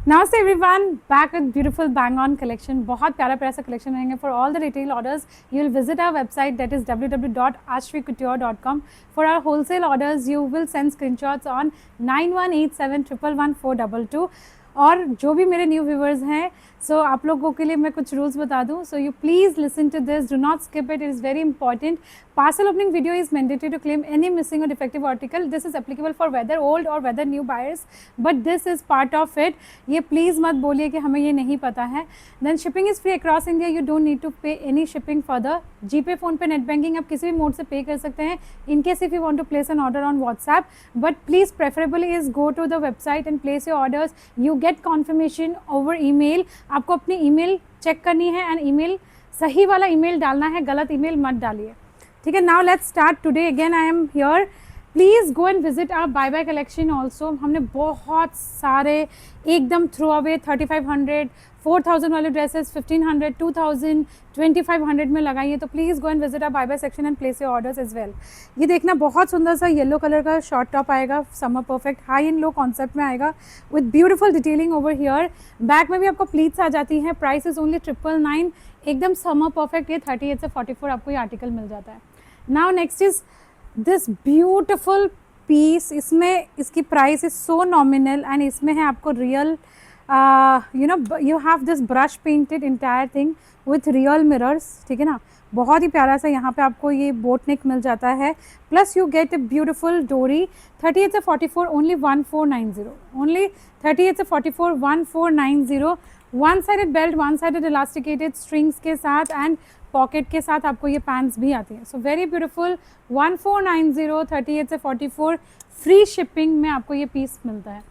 Namaste everyone, back with beautiful bang on collection. बहुत प्यारा प्यारा सा collection रहेंगे. For all the retail orders, you will visit our website, that is www.ashwicouture.com. For our wholesale orders, you will send screenshots on 9187111422. और जो भी मेरे new viewers हैं, सो आप लोगों के लिए मैं कुछ रूल्स बता दूं. So you please listen to this, do not skip it, is very important. Parcel opening video is mandatory to claim any missing or defective article. This is applicable for whether old or whether new buyers, but this is part of it. ये please मत बोलिए कि हमें ये नहीं पता है. Then shipping is free across India. You don't need to pay any shipping further. GPay, phone पे, net banking आप किसी भी मोड से पे कर सकते हैं. In case if you want to place an order on WhatsApp, but please preferably is go to the website and place your orders. You get confirmation over email. आपको अपनी email check करनी है and email सही वाला email डालना है, गलत email मत डालिए. ठीक है. Now let's start today. Again I am here. Please go and visit our buy buy collection also. हमने बहुत सारे एकदम थ्रू अवे 3500 4000 वाले ड्रेसेस 1500 2000 2500 में लगाई है. तो please go and visit our buy buy section and place your orders as well. ये देखना, बहुत सुंदर सा येलो कलर का शॉर्ट टॉप आएगा, summer perfect high and low concept में आएगा with beautiful detailing over here. Back में भी आपको प्लीट्स आ जाती हैं. Price is only 999. एकदम समर परफेक्ट. ये 38 से 44 आपको ये आर्टिकल मिल जाता है. Now next is this beautiful piece. इसमें इसकी price is so nominal and इसमें है आपको real you have this brush painted entire thing with real mirrors. ठीक है ना, बहुत ही प्यारा सा यहाँ पे आपको ये बोट नेक मिल जाता है. Plus you get a beautiful डोरी. 38 से 44 ओनली 1490. ओनली 38 से 44 1490. One sided belt, one sided elasticated strings के साथ एंड पॉकेट के साथ आपको ये पैंट्स भी आती हैं. So very beautiful. 1490 38 से 44 फ्री शिपिंग में आपको ये पीस मिलता है.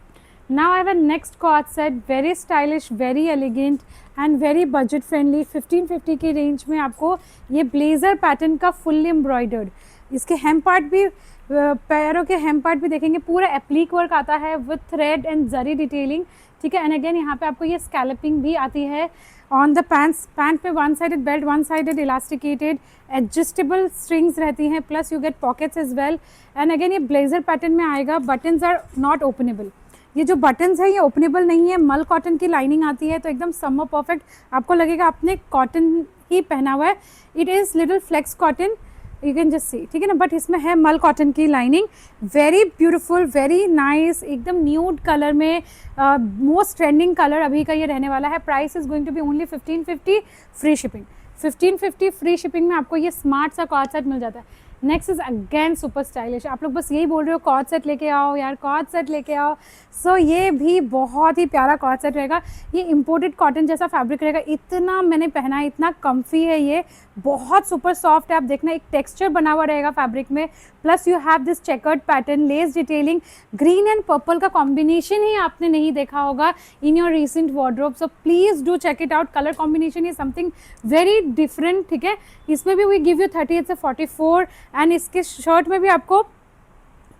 Now I have a next cord set, very stylish, very elegant and very budget friendly. 1550 की रेंज में आपको ये ब्लेजर पैटर्न का फुल्ली एम्ब्रॉयडर्ड. इसके हेम पार्ट भी, पैरों के हेम पार्ट भी देखेंगे, पूरा एप्लीक वर्क आता है with thread and zari detailing. ठीक है. एंड अगेन यहाँ पे आपको ये स्कैलपिंग भी आती है ऑन द पैंट्स. पैंट पे one sided belt, one sided elasticated adjustable strings रहती हैं. Plus you get pockets as well. And again ये ब्लेजर पैटर्न में आएगा. Buttons are not openable. ये जो बटन्स है ये ओपनेबल नहीं है. मल कॉटन की लाइनिंग आती है तो एकदम समर परफेक्ट आपको लगेगा आपने कॉटन ही पहना हुआ है. It is little flex cotton, you can just see. ठीक है ना. बट इसमें है मल कॉटन की lining. Very beautiful, very nice, एकदम न्यूड कलर में. मोस्ट ट्रेंडिंग कलर अभी का ये रहने वाला है. Price is going to be only 1550 free shipping. 1550 free shipping में आपको ये स्मार्ट सा कॉर्ड सेट मिल जाता है. Next is again super stylish. आप लोग बस यही बोल रहे हो कॉर्ड सेट लेके आओ यार, कॉर्ड सेट लेके आओ. सो ये भी बहुत ही प्यारा कॉर्ड सेट रहेगा. ये इम्पोर्टेड कॉटन जैसा फैब्रिक रहेगा. इतना मैंने पहना है, इतना कम्फी है ये, बहुत सुपर सॉफ्ट है. आप देखना एक टेक्सचर बना हुआ रहेगा फैब्रिक में. Plus you have this checkered pattern, lace detailing. Green and purple का कॉम्बिनेशन ही आपने नहीं देखा होगा in your recent wardrobe. So please do check it out. Colour combination is something very different. ठीक है. इसमें भी वी गिव यू 38 से 44 एंड इसके शर्ट में भी आपको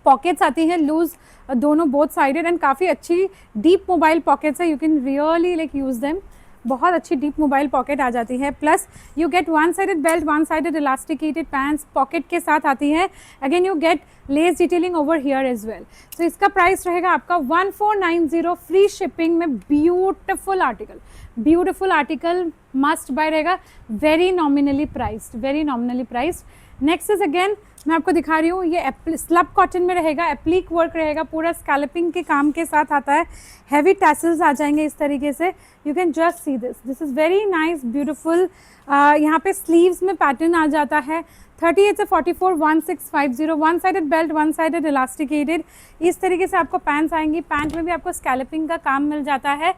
पॉकेट्स आती हैं लूज दोनों, बोथ साइडेड, एंड काफ़ी अच्छी डीप मोबाइल पॉकेट्स है. You can really like use them. बहुत अच्छी डीप मोबाइल पॉकेट आ जाती है. Plus you get one sided belt, one sided elasticated pants pocket के साथ आती है. Again you get less detailing over here as well. तो इसका प्राइस रहेगा आपका 1490 फ्री शिपिंग में. Beautiful article, beautiful article, must buy रहेगा. Very nominally priced, very nominally priced. Next is again मैं आपको दिखा रही हूँ, ये स्लब कॉटन में रहेगा. एप्लीक वर्क रहेगा, पूरा स्कैल्पिंग के काम के साथ आता है. हैवी टैसल्स आ जाएंगे इस तरीके से. You can just see this, this is very nice, beautiful. यहाँ पे स्लीव्स में पैटर्न आ जाता है. 38 से 44 1650. One sided belt, one sided elasticated. इस तरीके से आपको पैंट्स आएंगी. पैंट में भी आपको स्कैल्पिंग का काम मिल जाता है.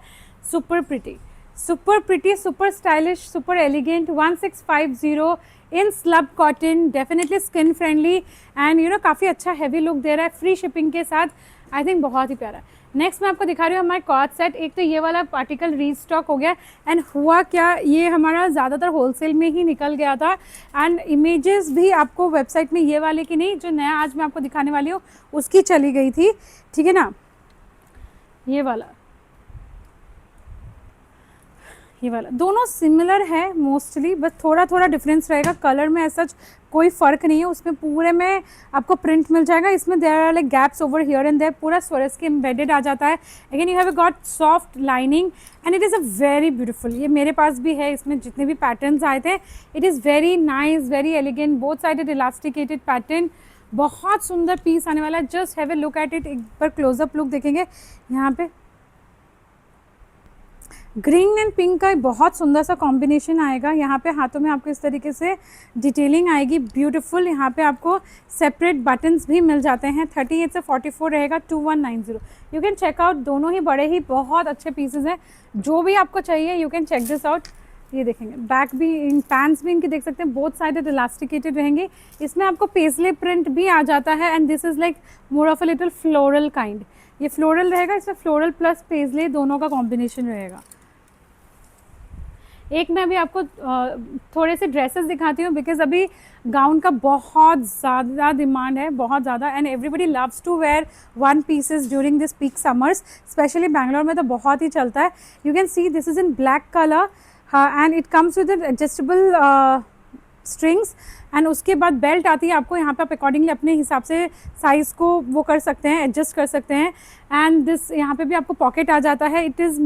Super pretty, super pretty, super stylish, super elegant. 1650 in slub cotton, definitely skin friendly and you know काफ़ी अच्छा हैवी लुक दे रहा है फ्री शिपिंग के साथ. आई थिंक बहुत ही प्यारा. नेक्स्ट मैं आपको दिखा रही हूँ हमारे कॉर्ड सेट. एक तो ये वाला आर्टिकल रीस्टॉक हो गया एंड हुआ क्या, ये हमारा ज़्यादातर होलसेल में ही निकल गया था एंड इमेजेस भी आपको वेबसाइट में ये वाले की नहीं, जो नया आज मैं आपको दिखाने वाली हूँ उसकी चली गई थी. ठीक है ना. ये वाला, ये वाला दोनों सिमिलर है मोस्टली, बस थोड़ा थोड़ा डिफरेंस रहेगा। कलर में ऐसा कोई फ़र्क नहीं है, उसमें पूरे में आपको प्रिंट मिल जाएगा। इसमें there are like gaps over here and there, पूरा स्वरस्की एम्बेडेड आ जाता है। Again you have got soft lining and it is a very beautiful. ये मेरे पास भी है, इसमें जितने भी पैटर्न्स आए थे, it is very nice, very elegant, both sided elasticated pattern, बहुत सुंदर पीस आने वाला है। Just have a look at it, एक बार क्लोजअप लुक देखेंगे। यहाँ पे ग्रीन एंड पिंक का बहुत सुंदर सा कॉम्बिनेशन आएगा। यहाँ पे हाथों में आपको इस तरीके से डिटेलिंग आएगी, ब्यूटीफुल। यहाँ पे आपको सेपरेट बटन्स भी मिल जाते हैं। 38 से 44 रहेगा, 2190। यू कैन चेक आउट, दोनों ही बड़े ही बहुत अच्छे पीसेज हैं। जो भी आपको चाहिए you can check this out. ये देखेंगे बैक भी, इन पैंट्स भी इनके देख सकते हैं, बोथ साइडेड इलास्टिकेटेड रहेंगे। इसमें आपको पेस्ले प्रिंट भी आ जाता है and this is like more of a little floral kind. ये फ्लोरल रहेगा, इसमें फ्लोरल प्लस पेस्ले दोनों का कॉम्बिनेशन रहेगा। एक मैं अभी आपको थोड़े से ड्रेसेस दिखाती हूँ, बिकॉज अभी गाउन का बहुत ज़्यादा डिमांड है, बहुत ज़्यादा, and everybody loves to wear one pieces during this peak summers. Specially Bangalore में तो बहुत ही चलता है। You can see this is in black colour and it comes with adjustable strings and उसके बाद बेल्ट आती है आपको। यहाँ पे आप अकॉर्डिंगली अपने हिसाब से साइज़ को वो कर सकते हैं, एडजस्ट कर सकते हैं। एंड दिस यहाँ पे भी आपको पॉकेट आ जाता है। इट इज़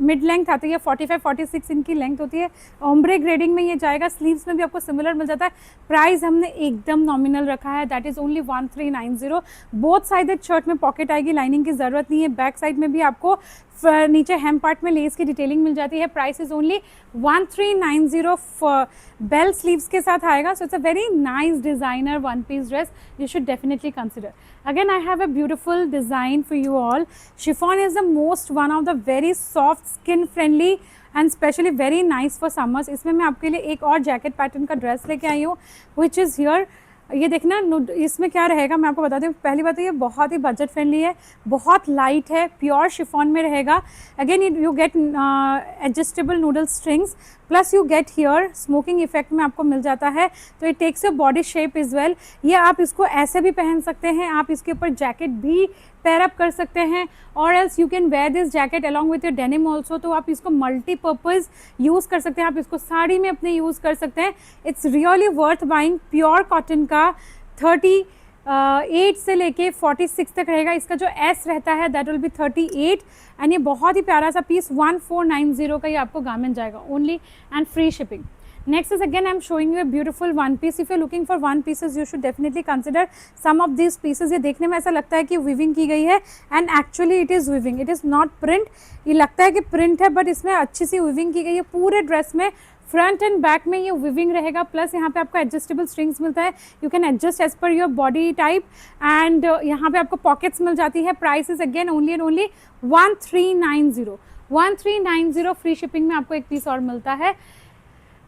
मिड लेंथ आती है, 45-46 इनकी लेंथ होती है। ओम्ब्रे ग्रेडिंग में ये जाएगा। स्लीव्स में भी आपको सिमिलर मिल जाता है। प्राइस हमने एकदम नॉमिनल रखा है, that is only 1390। Both sided shirt में पॉकेट आएगी, लाइनिंग की ज़रूरत नहीं है। बैक साइड में भी आपको नीचे हेम पार्ट में लेस की डिटेलिंग मिल जाती है। Price is only 1390 bell sleeves के साथ आएगा। So it's a very nice designer one piece dress, you should definitely consider. Again, I have a beautiful design for you all. Chiffon is the most one of the very soft, skin friendly and specially very nice for summers. इसमें मैं आपके लिए एक और jacket pattern का dress लेके आई हूँ, which is here. ये देखना इसमें क्या रहेगा, मैं आपको बता दूँ। पहली बात तो ये बहुत ही बजट फ्रेंडली है, बहुत लाइट है, प्योर शिफॉन में रहेगा। Again you get adjustable noodle strings plus you get here smocking effect में आपको मिल जाता है। तो it takes your body shape is well. ये आप इसको ऐसे भी पहन सकते हैं, आप इसके ऊपर जैकेट भी पेयर अप कर सकते हैं, और else you can wear this jacket along with your denim also. तो आप इसको मल्टीपर्पज़ यूज़ कर सकते हैं, आप इसको साड़ी में अपने यूज़ कर सकते हैं। It's really worth buying. Pure cotton का 38 से लेके 46 तक रहेगा। इसका जो एस रहता है दैट विल बी 38 एंड ये बहुत ही प्यारा सा पीस 1490 का ये आपको गारमेंट जाएगा only and free shipping. Next is again I am showing you a beautiful one piece. If you are looking for one pieces, you should definitely consider some of these pieces. ये देखने में ऐसा लगता है कि weaving की गई है and actually it is weaving. It is not print. ये लगता है कि print है but इसमें अच्छी सी weaving की गई है। पूरे ड्रेस में फ्रंट एंड बैक में ये weaving रहेगा, प्लस यहाँ पे आपको एडजस्टेबल स्ट्रिंग्स मिलता है। You can adjust as per your body type and यहाँ पे आपको पॉकेट्स मिल जाती है। Price is again only and only 1390। 1390 free shipping में आपको एक पीस और मिलता है।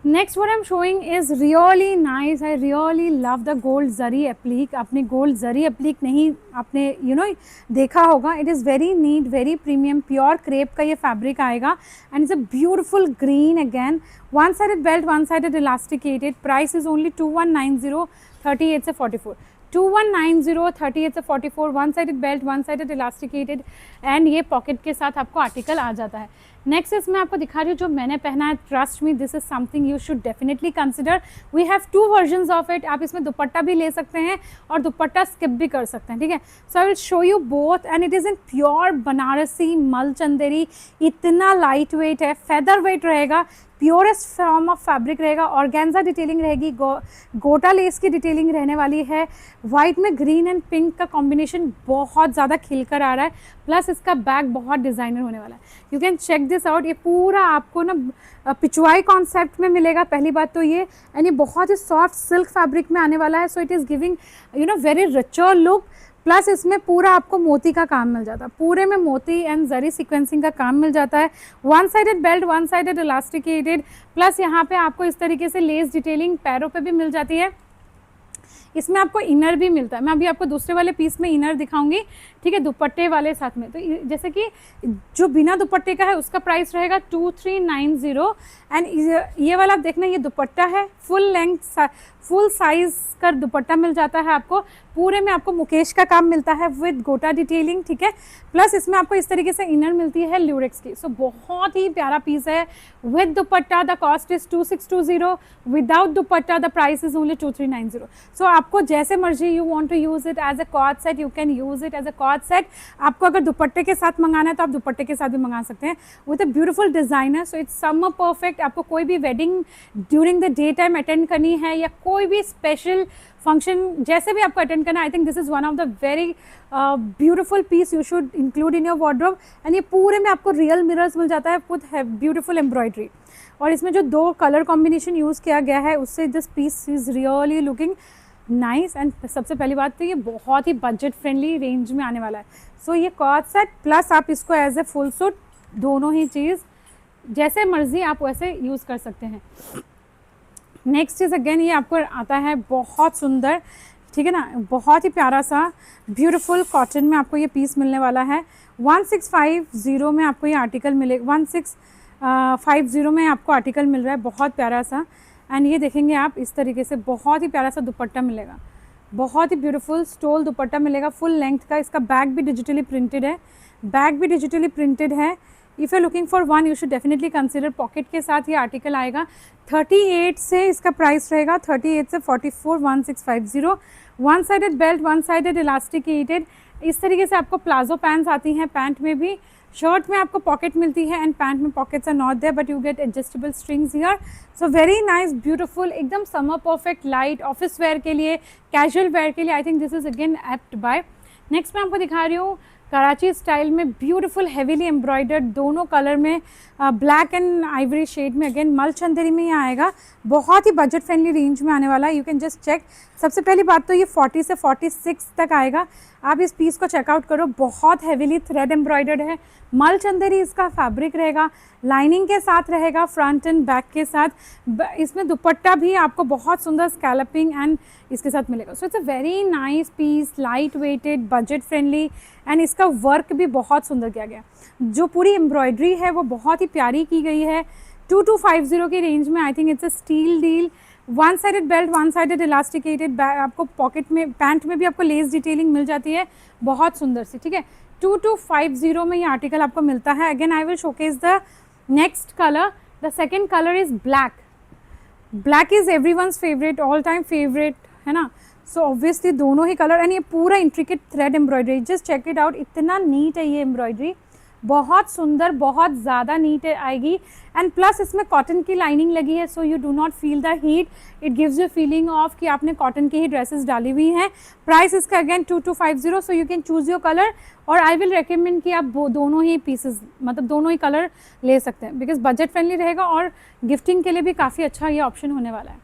Next what I'm showing is really nice. I really love the gold zari applique. आपने gold zari applique नहीं आपने देखा होगा। It is very neat, very premium, pure crepe का ये fabric आएगा and it's a beautiful green again. One sided belt, one sided elasticated. Price is only 2190, 38 से 44. 2190, 38 से 44, one sided belt, one sided elasticated and ये pocket के साथ आपको article आ जाता है। नेक्स्ट इसमें आपको दिखा रही हूँ जो मैंने पहना है। Trust me, this is something you should definitely consider. We have 2 versions of it. आप इसमें दुपट्टा भी ले सकते हैं और दुपट्टा स्किप भी कर सकते हैं, ठीक है। So I will show you both and it is in pure Banarasi मल चंदेरी। इतना लाइट वेट है, फेदर वेट रहेगा, प्योरेस्ट फॉर्म ऑफ फैब्रिक रहेगा। ऑर्गेन्जा डिटेलिंग रहेगी, गोटा लेस की डिटेलिंग रहने वाली है। वाइट में ग्रीन एंड पिंक का कॉम्बिनेशन बहुत ज़्यादा खिलकर आ रहा है, प्लस इसका बैग बहुत डिज़ाइनर होने वाला है। You can check this out. ये पूरा आपको ना पिचवाई कॉन्सेप्ट में मिलेगा, पहली बात तो ये, एंड ये बहुत ही सॉफ्ट सिल्क फैब्रिक में आने वाला है। So it is giving very richer look, plus इसमें पूरा आपको मोती का काम मिल जाता है। पूरे में मोती एंड जरी सीक्वेंसिंग का काम मिल जाता है। One sided belt, one sided elasticated, plus यहाँ पे आपको इस तरीके से लेस डिटेलिंग पैरों पे भी मिल जाती है। इसमें आपको इनर भी मिलता है। मैं अभी आपको दूसरे वाले पीस में इनर दिखाऊंगी, ठीक है, दुपट्टे वाले साथ में। तो जैसे कि जो बिना दुपट्टे का है उसका प्राइस रहेगा 2390 एंड ये वाला आप देखना, ये दुपट्टा है, फुल लेंथ फुल साइज का दुपट्टा मिल जाता है आपको। पूरे में आपको मुकेश का काम मिलता है विद गोटा डिटेलिंग, ठीक है। प्लस इसमें आपको इस तरीके से इनर मिलती है ल्यूरेक्स की। सो बहुत ही प्यारा पीस है with dupatta. The cost is 2620, without dupatta the price is only 2390। सो आपको जैसे मर्जी you want to use it as a cord set, you can use it as a cord set. आपको अगर दुपट्टे के साथ मंगाना है तो आप दुपट्टे के साथ भी मंगा सकते हैं with a beautiful designer. So it's summer perfect. आपको कोई भी wedding during the day time attend करनी है या कोई भी स्पेशल फंक्शन जैसे भी आपको अटेंड करना है, I think this is one of the very beautiful piece you should include in your wardrobe. And ये पूरे में आपको रियल मिरर्स मिल जाता है विद ब्यूटीफुल एम्ब्रॉयडरी। और इसमें जो 2 कलर कॉम्बिनेशन यूज़ किया गया है उससे this piece is really looking nice. And सबसे पहली बात तो ये बहुत ही बजट फ्रेंडली रेंज में आने वाला है। सो ये कॉर्ड सेट प्लस आप इसको एज ए फुल सूट, दोनों ही चीज़ जैसे मर्जी आप वैसे यूज़ कर सकते हैं। नेक्स्ट चीज़ अगेन ये आपको आता है बहुत सुंदर, ठीक है ना, बहुत ही प्यारा सा ब्यूटीफुल कॉटन में आपको ये पीस मिलने वाला है। 1650 में आपको ये आर्टिकल मिलेगा, 1650 में आपको आर्टिकल मिल रहा है, बहुत प्यारा सा। एंड ये देखेंगे आप इस तरीके से बहुत ही प्यारा सा दुपट्टा मिलेगा, बहुत ही ब्यूटीफुल स्टोल दुपट्टा मिलेगा फुल लेंथ का। इसका बैग भी डिजिटली प्रिंटेड है, बैग भी डिजिटली प्रिंटेड है। If you looking for one you should definitely consider. Pocket के साथ ये आर्टिकल आएगा। 38 से इसका प्राइस रहेगा, 38 से 44, 1650। One sided belt, one sided elasticated. इस तरीके से आपको प्लाजो पैंट्स आती हैं, पैंट में भी। शर्ट में आपको पॉकेट मिलती है एंड पैंट में pockets are not there but you get adjustable strings here. So very nice, beautiful, एकदम summer perfect, light office wear के लिए, कैजुअल वेयर के लिए। I think this is again apt buy. Next मैं आपको दिखा रही हूँ कराची स्टाइल में ब्यूटीफुल हेवीली एम्ब्रॉयडर्ड, दोनों कलर में, ब्लैक एंड आइवरी शेड में। अगेन मल चंदेरी में ये आएगा, बहुत ही बजट फ्रेंडली रेंज में आने वाला है। You can just check. सबसे पहली बात तो ये 40 से 46 तक आएगा। आप इस पीस को चेकआउट करो, बहुत हेवीली थ्रेड एम्ब्रॉयडर्ड है। मल चंदेरी इसका फैब्रिक रहेगा, लाइनिंग के साथ रहेगा, फ्रंट एंड बैक के साथ। इसमें दुपट्टा भी आपको बहुत सुंदर स्कैलपिंग एंड इसके साथ मिलेगा। So it's a very nice piece, light weighted, budget friendly and इसका वर्क भी बहुत सुंदर किया गया। जो पूरी एम्ब्रॉयडरी है वो बहुत ही प्यारी की गई है। 2250 की रेंज में। I think it's a steal deal. One sided belt, one sided elasticated, आपको पॉकेट में, पैंट में भी आपको लेस डिटेलिंग मिल जाती है, बहुत सुंदर सी, ठीक है। 2250 में ये आर्टिकल आपको मिलता है। Again I will showcase the next colour. The second colour is black. Black is everyone's favourite, all time favourite, है ना। सो ऑब्वियसली दोनों ही कलर। एंड ये पूरा intricate thread embroidery, just check it out, इतना neat है ये embroidery, बहुत सुंदर, बहुत ज़्यादा नीट आएगी। एंड प्लस इसमें कॉटन की लाइनिंग लगी है, so you do not feel the heat. It gives you feeling of कि आपने कॉटन की ही ड्रेसेस डाली हुई हैं। प्राइस इसका again 2250। So you can choose your colour. और आई विल रिकमेंड कि आप दोनों ही पीसेस, मतलब दोनों ही कलर ले सकते हैं, बिकॉज बजट फ्रेंडली रहेगा और गिफ्टिंग के लिए भी काफ़ी अच्छा ये ऑप्शन होने वाला है।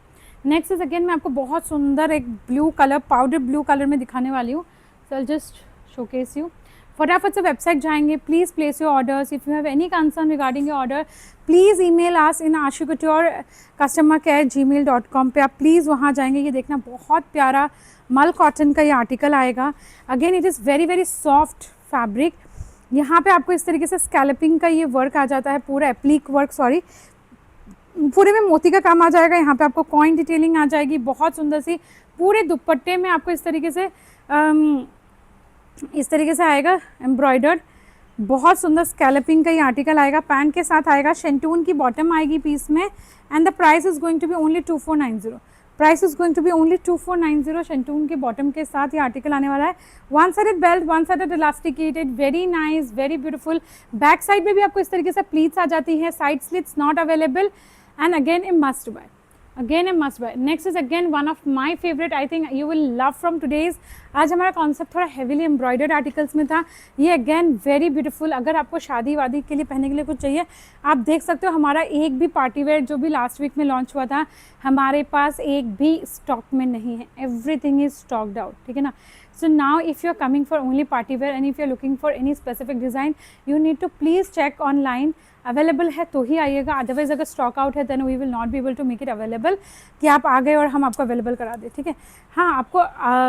नेक्स्ट इज अगेन मैं आपको बहुत सुंदर एक blue colour, powder blue colour में दिखाने वाली हूँ। So I just showcase you. फटाफट से वेबसाइट जाएंगे, please place your orders. If you have any concern regarding your order, please email us in ashukouture@gmail.com पे आप प्लीज़ वहाँ जाएंगे। ये देखना, बहुत प्यारा मल कॉटन का ये आर्टिकल आएगा। Again it is very very soft fabric. यहाँ पे आपको इस तरीके से स्कैल्पिंग का ये वर्क आ जाता है, पूरा एप्लिक वर्क, सॉरी, पूरे में मोती का काम आ जाएगा। यहाँ पे आपको कॉइन डिटेलिंग आ जाएगी, बहुत सुंदर सी। पूरे दुपट्टे में आपको इस तरीके से आएगा एम्ब्रॉयडर्ड, बहुत सुंदर स्कैल्पिंग का ये आर्टिकल आएगा। पैंट के साथ आएगा, शेंटून की बॉटम आएगी पीस में। And the price is going to be only 2490। Price is going to be only 2490। Shantoon की बॉटम के साथ ये आर्टिकल आने वाला है। One sided belt, one sided elasticated, very nice, very beautiful. Back side में भी आपको इस तरीके से प्लीट्स आ जाती है, side slits not available. And again A must buy, again A must buy. Next is again one of my favourite, I think you will love from today's. आज हमारा कॉन्सेप्ट थोड़ा हेवीली एम्ब्रॉयडर्ड आर्टिकल्स में था। ये again very beautiful. अगर आपको शादी वादी के लिए पहनने के लिए कुछ चाहिए, आप देख सकते हो हमारा एक भी पार्टी वेयर जो भी लास्ट वीक में लॉन्च हुआ था, हमारे पास एक भी स्टॉक में नहीं है। एवरीथिंग इज स्टॉक्ड आउट, ठीक है ना। So now if you are coming for only party wear and if you are looking for any specific design, you need to please check online. Available है तो ही आइएगा, अदरवाइज अगर stock out है then we will not be able to make it available कि आप आ गए और हम आपको अवेलेबल करा दें, ठीक है। हाँ, आपको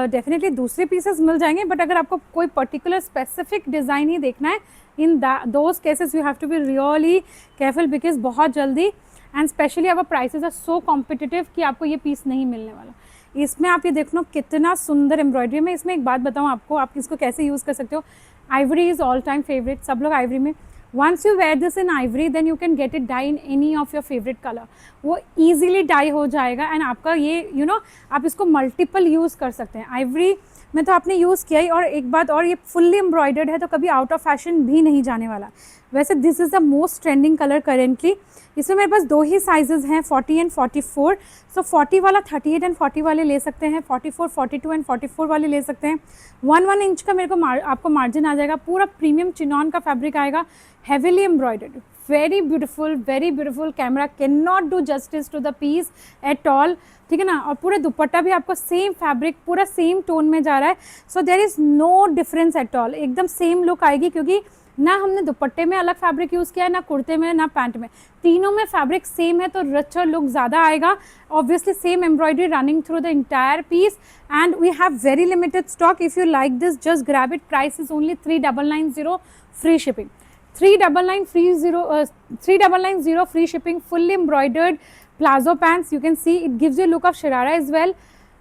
डेफिनेटली दूसरे पीसेस मिल जाएंगे, बट अगर आपको कोई पर्टिकुलर स्पेसिफिक डिज़ाइन ही देखना है, in those cases you have to be really careful, because बहुत जल्दी and specially our prices are so competitive कि आपको ये पीस नहीं मिलने वाला। इसमें आप ये देख लो कितना सुंदर एम्ब्रॉयडरी। मैं इसमें एक बात बताऊँ आपको, आप इसको कैसे यूज़ कर सकते हो। Ivory is all time favourite, सब लोग आइवरी में, once you wear this in ivory then you can get it dye in any of your favorite color, वो easily dye हो जाएगा एंड आपका ये आप इसको मल्टीपल यूज़ कर सकते हैं। आइवरी में तो आपने यूज़ किया ही, और एक बात और, ये फुल्ली एम्ब्रॉयडर्ड है तो कभी आउट ऑफ फैशन भी नहीं जाने वाला। वैसे this is the most trending colour currently. इसमें मेरे पास 2 ही साइजेस हैं, 40 एंड 44। सो 40 वाला 38 एंड 40 वाले ले सकते हैं, 44, 42 एंड 44 वाले ले सकते हैं। 1 इंच का मेरे को आपको मार्जिन आ जाएगा। पूरा प्रीमियम चिनॉन का फैब्रिक आएगा, heavily embroidered, very beautiful. Camera can not do justice to the piece at all, ठीक है ना। और पूरे दुपट्टा भी आपको सेम फैब्रिक, पूरा सेम टोन में जा रहा है। So there is no difference at all, एकदम सेम लुक आएगी, क्योंकि ना हमने दुपट्टे में अलग फैब्रिक यूज़ किया है, ना कुर्ते में, ना पैंट में, तीनों में फैब्रिक सेम है, तो रिचर लुक ज़्यादा आएगा। Obviously same embroidery running through the entire piece and we have very limited stock. If you like this just grab it. Price is only 3990, free shipping. 3990 free shipping. Fully embroidered palazzo pants, you can see it gives you look of sharara as well,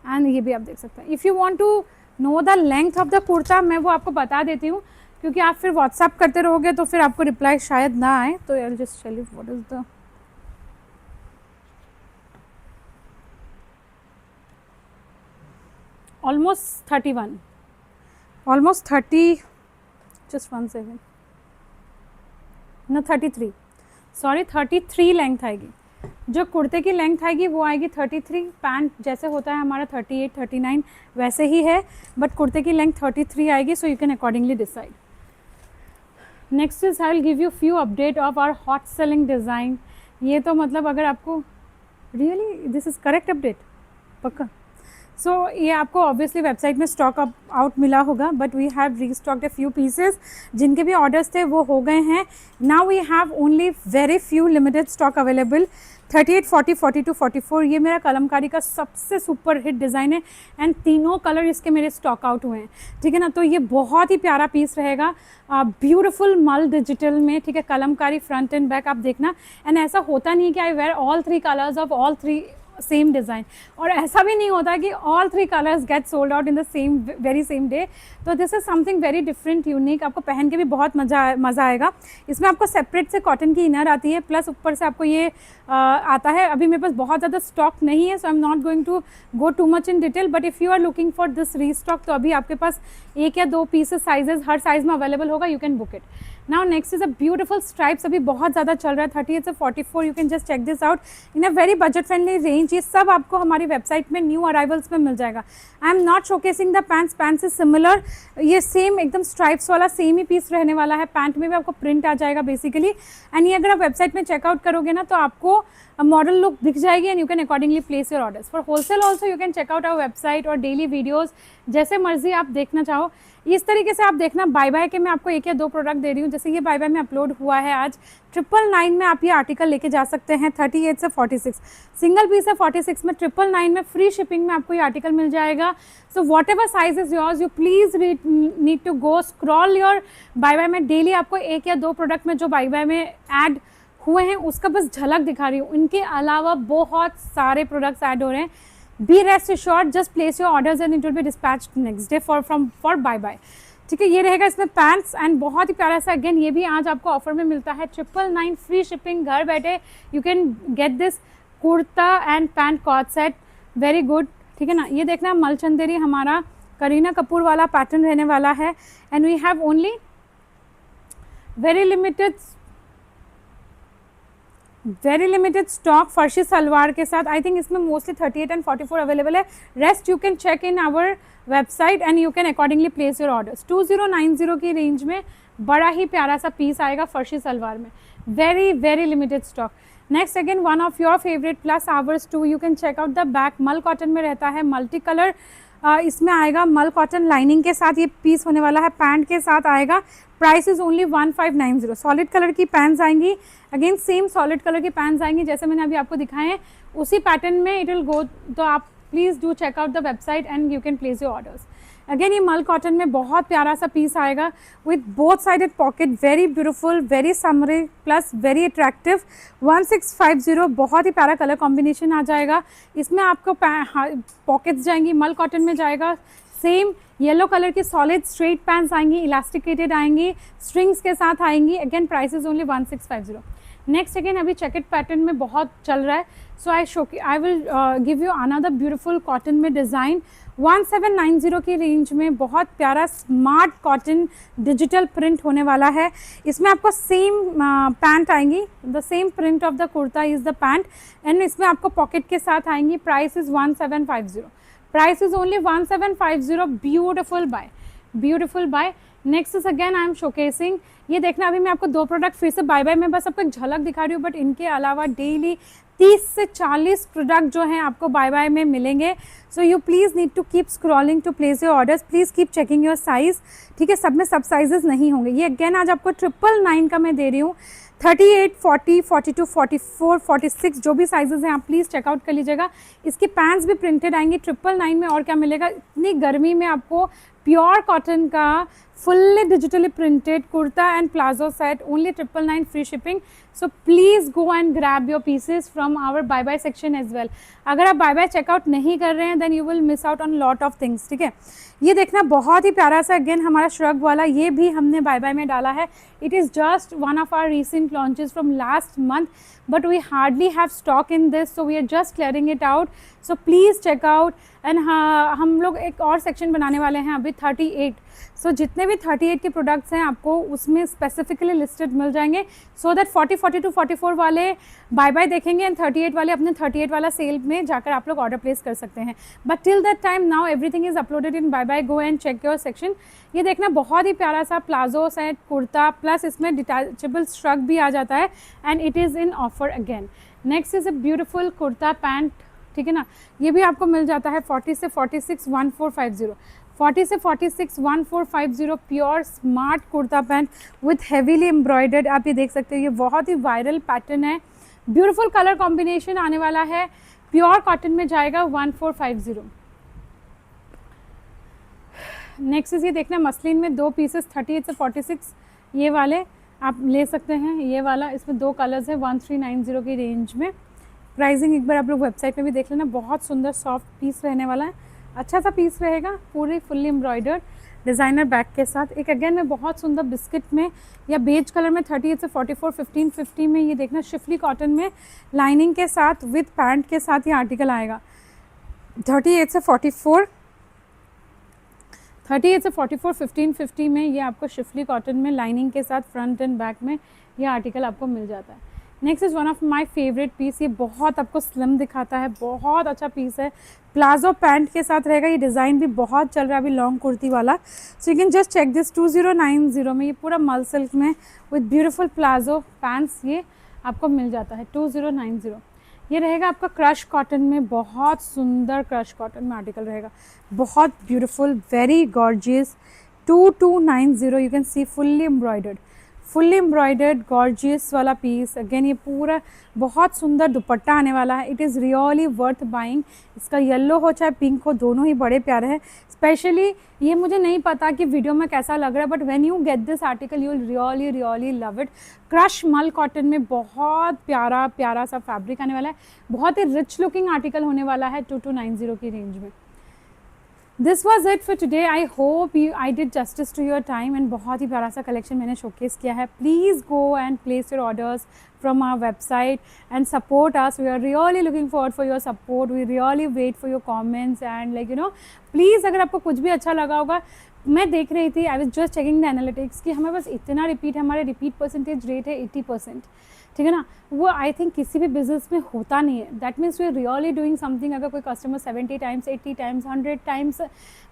and ये भी आप देख सकते हैं। If you want to know the length of the kurta, मैं वो आपको बता देती हूँ, क्योंकि आप फिर व्हाट्सएप करते रहोगे तो फिर आपको रिप्लाई शायद ना आए। तो I will just tell you what is the almost 31, almost 30, just 1 second, ना 33, सॉरी 33 लेंथ आएगी। जो कुर्ते की लेंथ आएगी वो आएगी 33। पैंट जैसे होता है हमारा 38, 39 वैसे ही है, बट कुर्ते की लेंथ 33 आएगी। So you can accordingly decide. Next is I will give you few update of our hot selling design. ये तो मतलब अगर आपको really this is correct update पक्का। सो ये आपको ऑब्वियसली वेबसाइट में स्टॉक आउट मिला होगा, but we have restocked a few pieces. जिनके भी ऑर्डर्स थे वो हो गए हैं। Now we have only very few limited stock available. 38, 40, 42, 44 ये मेरा कलमकारी का सबसे सुपर हिट डिज़ाइन है एंड तीनों कलर इसके मेरे स्टॉक आउट हुए हैं, ठीक है ना। तो ये बहुत ही प्यारा पीस रहेगा, ब्यूटीफुल मल डिजिटल में, ठीक है। कलमकारी फ्रंट एंड बैक आप देखना, एंड ऐसा होता नहीं कि I wear all 3 colours of all 3 same design, और ऐसा भी नहीं होता कि all 3 colours get sold out in the same very same day. तो this is something very different, unique, आपको पहन के भी बहुत मज़ा आएगा। इसमें आपको सेपरेट से कॉटन की इनर आती है, प्लस ऊपर से आपको ये आता है। अभी मेरे पास बहुत ज़्यादा स्टॉक नहीं है, so I am not going to go too much in detail, but if you are looking for this restock तो अभी आपके पास 1 या 2 पीसेस साइजेस हर साइज़ में अवेलेबल होगा, you can book it. Now next is a beautiful stripes, अभी बहुत ज़्यादा चल रहा है, 38 से 44, you can just check this out in a very budget friendly range. ये सब आपको हमारी वेबसाइट में न्यू अराइवल्स में मिल जाएगा। आई am not showcasing the pants is similar, ये सेम एकदम स्ट्राइप्स वाला सेम ही पीस रहने वाला है। पैंट में भी आपको प्रिंट आ जाएगा बेसिकली, एंड ये अगर आप वेबसाइट में चेकआउट करोगे ना तो आपको मॉडल लुक दिख जाएगी and you can accordingly place your orders. For wholesale also you can checkout our website और डेली वीडियोज़, जैसे मर्जी आप देखना चाहो इस तरीके से आप देखना। बाय बाय के मैं आपको 1 या 2 प्रोडक्ट दे रही हूँ, जैसे ये बाय बाय में अपलोड हुआ है आज 999 में, आप ये आर्टिकल लेके जा सकते हैं। 38 से 46 सिंगल पीस है, 46 में, 999 में फ्री शिपिंग में आपको ये आर्टिकल मिल जाएगा। So whatever size is yours, you please need to go scroll your buy buy में। डेली आपको 1 या 2 प्रोडक्ट में जो बाय बाय में ऐड हुए हैं उसका बस झलक दिखा रही हूँ, इनके अलावा बहुत सारे प्रोडक्ट्स ऐड हो रहे हैं। Be rest assured, just place your orders and it will be dispatched next day for buy buy, ठीक है। ये रहेगा इसमें पैंट्स एंड बहुत ही प्यारा सा, अगेन ये भी आज आपको ऑफर में मिलता है 999 फ्री शिपिंग, घर बैठे you can get this kurta and pant cot set, very good, ठीक है ना। ये देखना मलचंदेरी हमारा करीना कपूर वाला पैटर्न रहने वाला है and we have only very limited stock farshi salwar के साथ। आई थिंक इसमें मोस्टली 38 एंड 44 अवेलेबल है, rest you can check in our website and you can accordingly place your orders. 2090 की रेंज में बड़ा ही प्यारा सा पीस आएगा फर्शी सलवार में, very limited stock. Next again one of your favourite plus ours too, you can check out the back, mul cotton में रहता है, मल्टी कलर इसमें आएगा मल कॉटन लाइनिंग के साथ ये पीस होने वाला है, पैंट के साथ आएगा। Price is only 1590। Solid colour की पैंट्स आएंगी, अगेन सेम सॉलिड कलर की पैंट्स आएंगी जैसे मैंने अभी आपको दिखाए हैं, उसी पैटर्न में इट विल गो। तो आप please do check out the website and you can place your orders. Again ये मल कॉटन में बहुत प्यारा सा पीस आएगा with both sided pocket, very beautiful, very summery plus very attractive. 1650, बहुत ही प्यारा कलर कॉम्बिनेशन आ जाएगा। इसमें आपको पॉकेट्स जाएंगी, मल कॉटन में जाएगा। सेम येलो कलर की सॉलिड स्ट्रेट पैंट्स आएंगी, इलास्टिकेटेड आएंगी, स्ट्रिंग्स के साथ आएंगी। Again price is only 1650। Next again अभी चेकेट पैटर्न में बहुत चल रहा है, so I will give you another beautiful cotton में डिज़ाइन 1790 की रेंज में। बहुत प्यारा स्मार्ट कॉटन डिजिटल प्रिंट होने वाला है। इसमें आपको सेम पैंट आएंगी, the same print of the kurta is the pant, and इसमें आपको पॉकेट के साथ आएंगी। Price is 1750। Price is only 1750। Beautiful buy, beautiful buy. Next is again I am showcasing, ये देखना अभी मैं आपको दो प्रोडक्ट फिर से बाय बाय में बस आपको एक झलक दिखा रही हूँ, बट इनके अलावा डेली 30 से 40 प्रोडक्ट जो हैं आपको बाय बाय में मिलेंगे। So you please need to keep scrolling to place your orders, please keep checking your size, ठीक है। सब में सब साइजेस नहीं होंगे। ये अगेन आज आपको 999 का मैं दे रही हूँ। 38, 40, 42, 44, 46 जो भी साइजेस हैं आप प्लीज़ चेकआउट कर लीजिएगा। इसकी पैंट्स भी प्रिंटेड आएंगी। 999 में और क्या मिलेगा, इतनी गर्मी में आपको प्योर कॉटन का fully digitally printed kurta and palazzo set, only 999 free shipping. So please go and grab your pieces from our buy buy section as well. अगर आप बाय बाय चेकआउट नहीं कर रहे हैं then you will miss out on lot of things, ठीक है। ये देखना बहुत ही प्यारा सा अगेन हमारा श्रग वाला, ये भी हमने बाय बाय में डाला है। It is just one of our recent launches from last month, but we hardly have stock in this, so we are just clearing it out. So please checkout. And हाँ, हम लोग एक और section बनाने वाले हैं अभी 38। सो जितने भी 38 के प्रोडक्ट्स हैं आपको उसमें स्पेसिफिकली लिस्टेड मिल जाएंगे, सो दैट 40, 42, 44 वाले बाय बाय देखेंगे एंड 38 वाले अपने 38 वाला सेल में जाकर आप लोग ऑर्डर प्लेस कर सकते हैं। But till that time now everything is uploaded in buy buy, go and check your section. ये देखना बहुत ही प्यारा सा प्लाजो सेट कुर्ता, प्लस इसमें डिटैचेबल श्रग भी आ जाता है and it is in offer again. Next is a beautiful kurta pant, ठीक है ना। ये भी आपको मिल जाता है 40 से 46 1450, 40 से 46 1450 pure smart kurta pant with heavily embroidered. आप ये देख सकते हो, ये बहुत ही वायरल पैटर्न है। ब्यूटीफुल कलर कॉम्बिनेशन आने वाला है, प्योर कॉटन में जाएगा 1450। नेक्स्ट इज ये देखना मसलिन में दो पीसेस 38 से 46 ये वाले आप ले सकते हैं। ये वाला, इसमें दो कलर्स है 1390 की रेंज में। प्राइसिंग एक बार आप लोग वेबसाइट पे भी देख लेना। बहुत सुंदर सॉफ्ट पीस रहने वाला है, अच्छा सा पीस रहेगा, पूरी फुल्ली एम्ब्रॉयडर्ड डिज़ाइनर बैक के साथ। एक अगेन में बहुत सुंदर बिस्किट में या बेज कलर में 38 से 44 1550 में, ये देखना शिफली कॉटन में लाइनिंग के साथ विथ पैंट के साथ ये आर्टिकल आएगा। 38 से 44 1550 में ये आपको शिफली कॉटन में लाइनिंग के साथ फ्रंट एंड बैक में ये आर्टिकल आपको मिल जाता है। Next is one of my favourite piece, ये बहुत आपको स्लिम दिखाता है, बहुत अच्छा पीस है। प्लाजो पैंट के साथ रहेगा, ये डिज़ाइन भी बहुत चल रहा है अभी लॉन्ग कुर्ती वाला। So you can just check this 2090 में, ये पूरा मल सिल्क में विथ ब्यूटीफुल प्लाजो पैंट्स ये आपको मिल जाता है 2090। ये रहेगा आपका क्रश कॉटन में, बहुत सुंदर क्रश कॉटन में आर्टिकल रहेगा, बहुत beautiful, very gorgeous 2290। You can C fully embroidered gorgeous वाला पीस। अगेन ये पूरा बहुत सुंदर दुपट्टा आने वाला है। It is really worth buying. इसका येलो हो चाहे पिंक हो, दोनों ही बड़े प्यारे हैं। स्पेशली ये मुझे नहीं पता कि वीडियो में कैसा लग रहा है, but when you get this article you will really love it. Crush मल कॉटन में बहुत प्यारा प्यारा सा फैब्रिक आने वाला है, बहुत ही रिच लुकिंग आर्टिकल होने वाला है 2290 की रेंज में। This was it for today. I hope I did justice to your time and बहुत ही प्यारा सा कलेक्शन मैंने शोकेस किया है। Please go and place your orders from our website and support us. We are really looking forward for your support. We really wait for your comments and like you know, please अगर आपको कुछ भी अच्छा लगा होगा, मैं देख रही थी, I was just checking the analytics कि हमें बस इतना रिपीट, हमारे रिपीट परसेंटेज रेट है 80%। ठीक है ना, वो आई थिंक किसी भी बिजनेस में होता नहीं है। That means we are really doing something. अगर कोई कस्टमर 70 टाइम्स, 80 टाइम्स, 100 टाइम्स,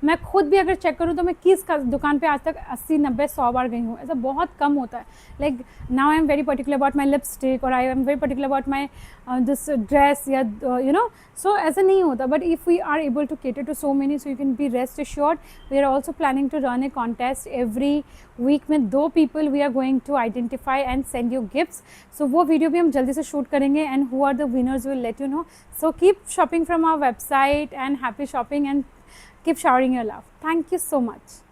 मैं खुद भी अगर चेक करूँ तो मैं किस दुकान पे आज तक 80, 90, 100 बार गई हूँ, ऐसा बहुत कम होता है। Like now I am very particular about my lipstick, और I am very particular about my this dress, या यू नो, सो ऐसा नहीं होता। But if we are able to cater to so many, so you can be rest assured we are also planning to run a contest every week में 2 people we are going to identify and send you gifts. So वो video भी हम जल्दी से shoot करेंगे, and who are the winners will let you know. So keep shopping from our website and happy shopping and keep showering your love. Thank you so much.